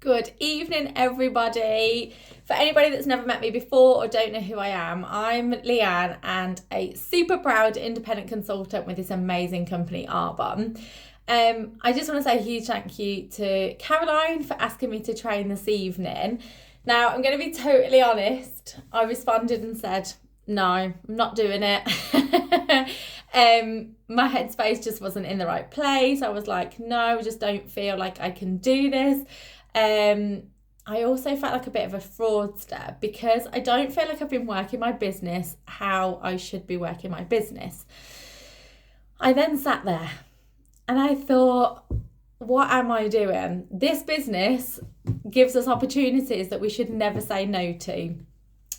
Good evening, everybody. For anybody that's never met me before or don't know who I am, I'm Leanne and a super proud independent consultant with this amazing company, Arbonne. I just want to say a huge thank you to Caroline for asking me to train this evening. Now, I'm going to be totally honest. I responded and said, no, I'm not doing it. My headspace just wasn't in the right place. I was like, no, I just don't feel like I can do this. I also felt like a bit of a fraudster because I don't feel like I've been working my business how I should be working my business. I then sat there and I thought, what am I doing? This business gives us opportunities that we should never say no to.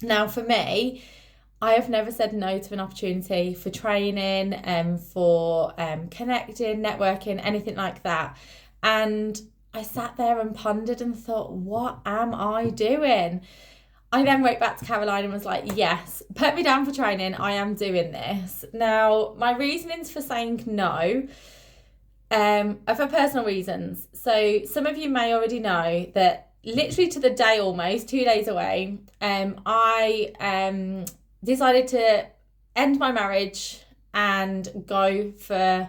Now, for me, I have never said no to an opportunity for training, for connecting, networking, anything like that. And I sat there and pondered and thought, what am I doing? I then wrote back to Caroline and was like, yes, put me down for training. I am doing this. Now, my reasonings for saying no are for personal reasons. So some of you may already know that literally to the day almost, 2 days away, I decided to end my marriage and go for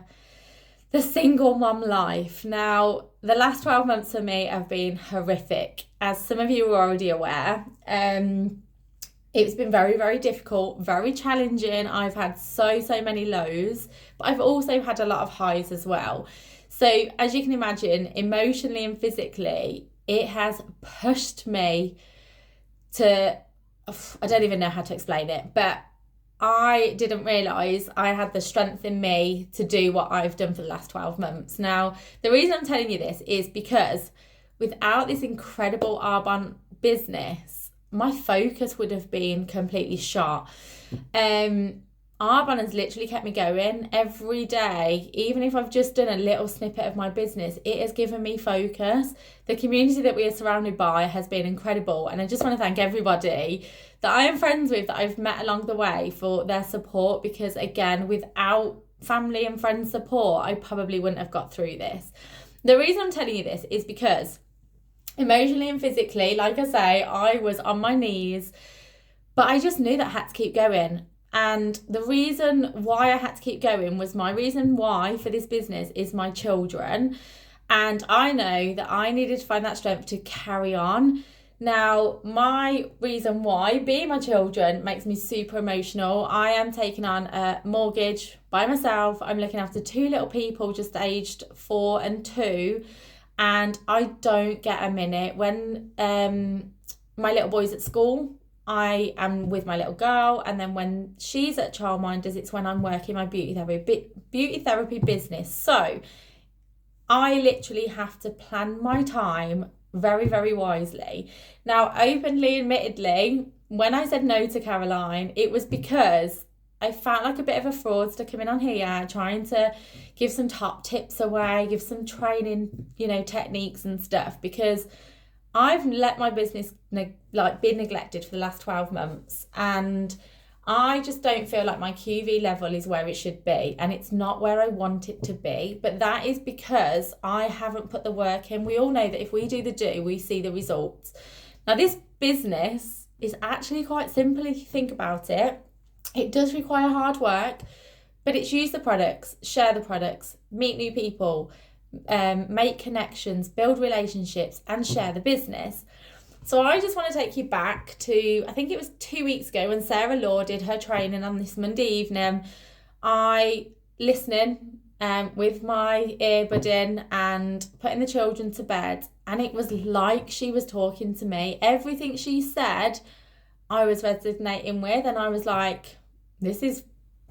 the single mom life. Now, the last 12 months for me have been horrific, as some of you are already aware. It's been very, very difficult, very challenging. I've had so many lows, but I've also had a lot of highs as well. So as you can imagine, emotionally and physically, it has pushed me to, I don't even know how to explain it, but I didn't realise I had the strength in me to do what I've done for the last 12 months. Now, the reason I'm telling you this is because without this incredible Arbonne business, my focus would have been completely shot. Arbonne has literally kept me going every day. Even if I've just done a little snippet of my business, it has given me focus. The community that we are surrounded by has been incredible. And I just want to thank everybody that I am friends with, that I've met along the way, for their support. Because again, without family and friends' support, I probably wouldn't have got through this. The reason I'm telling you this is because emotionally and physically, like I say, I was on my knees, but I just knew that I had to keep going. And the reason why I had to keep going was my reason why for this business is my children. And I know that I needed to find that strength to carry on. Now, my reason why being my children makes me super emotional. I am taking on a mortgage by myself. I'm looking after two little people just aged 4 and 2. And I don't get a minute. When my little boy's at school, I am with my little girl, and then when she's at childminders, it's when I'm working my beauty therapy business. So I literally have to plan my time very, very wisely. Now, openly, admittedly, when I said no to Caroline, it was because I felt like a bit of a fraudster coming on here, trying to give some top tips away, give some training, techniques and stuff, because I've let my business be neglected for the last 12 months, and I just don't feel like my QV level is where it should be, and it's not where I want it to be. But that is because I haven't put the work in. We all know that if we do the do, we see the results. Now, this business is actually quite simple if you think about it. It does require hard work, but it's use the products, share the products, meet new people, make connections, build relationships, and share the business. So I just want to take you back to, I think it was 2 weeks ago when Sarah Law did her training on this Monday evening. I listening with my earbud in and putting the children to bed, and it was like she was talking to me. Everything she said I was resonating with, and I was like, this is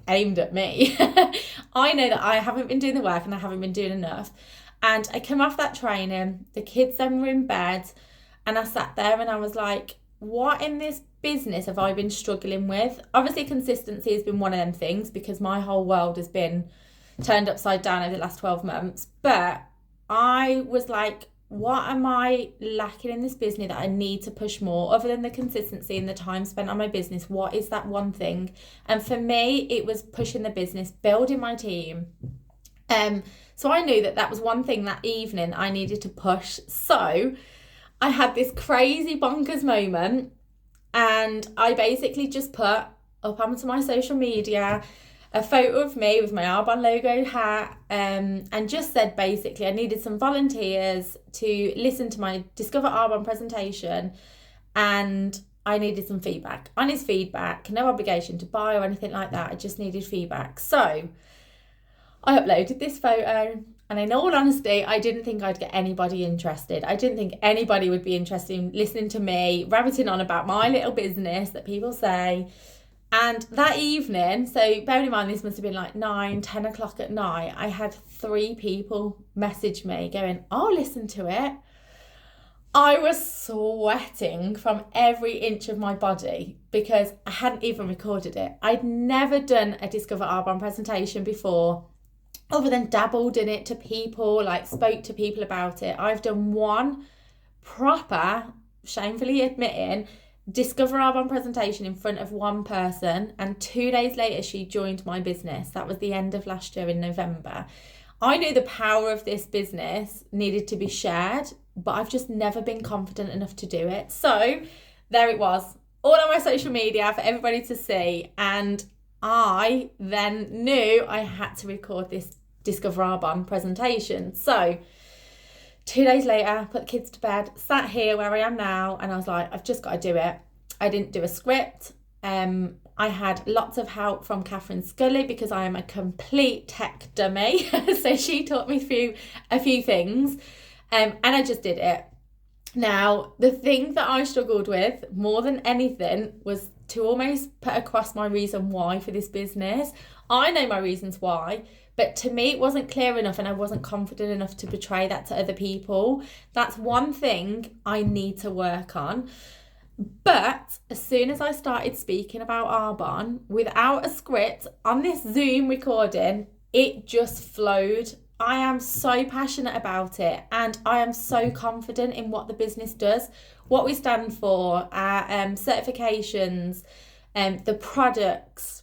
aimed at me. I know that I haven't been doing the work and I haven't been doing enough. And I come off that training, the kids then were in bed, and I sat there and I was like, what in this business have I been struggling with? Obviously, consistency has been one of them things, because my whole world has been turned upside down over the last 12 months. But I was like, what am I lacking in this business that I need to push more, other than the consistency and the time spent on my business? What is that one thing? And for me, it was pushing the business, building my team. So I knew that was one thing that evening I needed to push. So I had this crazy bonkers moment, and I basically just put up onto my social media a photo of me with my Arbonne logo hat, and just said basically I needed some volunteers to listen to my Discover Arbonne presentation, and I needed some feedback. Honest feedback, no obligation to buy or anything like that. I just needed feedback. So I uploaded this photo, and in all honesty, I didn't think I'd get anybody interested. I didn't think anybody would be interested in listening to me rabbiting on about my little business that people say. And that evening, so bearing in mind this must have been like 9-10 o'clock at night, I had 3 people message me going, oh, listen to it. I was sweating from every inch of my body because I hadn't even recorded it. I'd never done a Discover Arbonne presentation before, other than dabbled in it to people, like spoke to people about it. I've done one proper, shamefully admitting, Discover Arbonne presentation in front of one person, and 2 days later she joined my business. That was the end of last year in November. I knew the power of this business needed to be shared, but I've just never been confident enough to do it. So there it was, all on my social media for everybody to see. And I then knew I had to record this Discover Arbonne presentation. So 2 days later, put the kids to bed, sat here where I am now, and I was like, I've just got to do it. I didn't do a script. I had lots of help from Catherine Scully because I am a complete tech dummy. So she taught me through a few things, and I just did it. Now, the thing that I struggled with more than anything was to almost put across my reason why for this business. I know my reasons why, but to me it wasn't clear enough, and I wasn't confident enough to portray that to other people. That's one thing I need to work on. But as soon as I started speaking about Arbonne without a script on this Zoom recording, it just flowed. I am so passionate about it, and I am so confident in what the business does, what we stand for, our certifications, the products,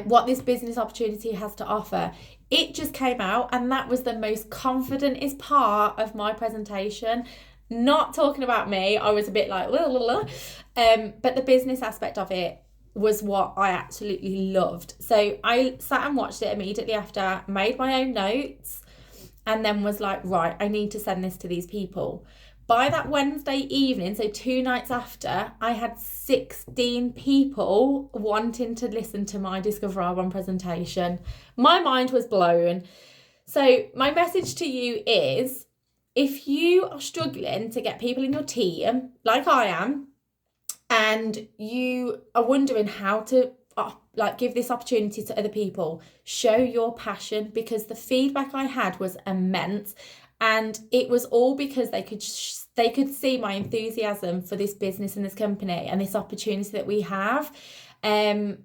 what this business opportunity has to offer. It just came out, and that was the most confidentest part of my presentation. Not talking about me, I was a bit like, but the business aspect of it was what I absolutely loved. So I sat and watched it immediately after, made my own notes, and then was like, right, I need to send this to these people. By that Wednesday evening, so 2 nights after, I had 16 people wanting to listen to my Discover Arbonne presentation. My mind was blown. So my message to you is, if you are struggling to get people in your team, like I am, and you are wondering how to give this opportunity to other people, show your passion, because the feedback I had was immense, and it was all because they could see my enthusiasm for this business and this company and this opportunity that we have. I'm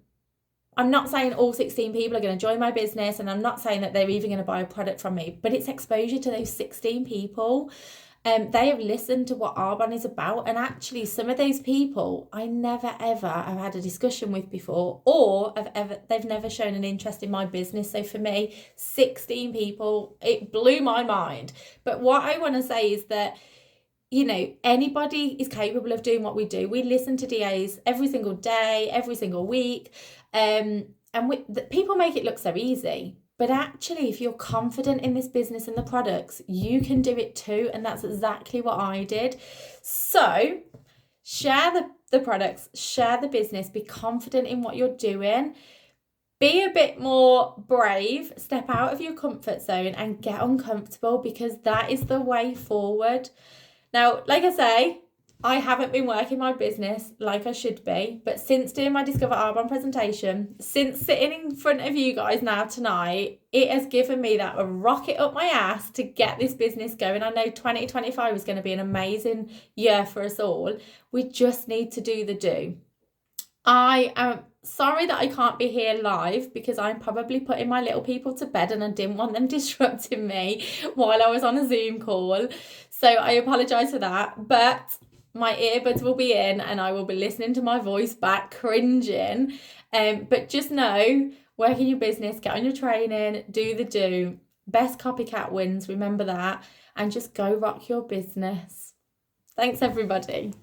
not saying all 16 people are going to join my business, and I'm not saying that they're even going to buy a product from me, but it's exposure to those 16 people. They have listened to what Arbonne is about, and actually some of those people I never ever have had a discussion with before, or they've never shown an interest in my business. So for me, 16 people, it blew my mind. But what I want to say is that, you know, anybody is capable of doing what we do. We listen to DAs every single day, every single week, and people make it look so easy. But actually, if you're confident in this business and the products, you can do it too. And that's exactly what I did. So share the products, share the business, be confident in what you're doing. Be a bit more brave, step out of your comfort zone and get uncomfortable, because that is the way forward. Now, like I say, I haven't been working my business like I should be, but since doing my Discover Arbonne presentation, since sitting in front of you guys now tonight, it has given me that rocket up my ass to get this business going. I know 2025 is going to be an amazing year for us all. We just need to do the do. I am sorry that I can't be here live, because I'm probably putting my little people to bed and I didn't want them disrupting me while I was on a Zoom call. So I apologise for that, but my earbuds will be in and I will be listening to my voice back, cringing. But just know, work in your business, get on your training, do the do. Best copycat wins, remember that. And just go rock your business. Thanks, everybody.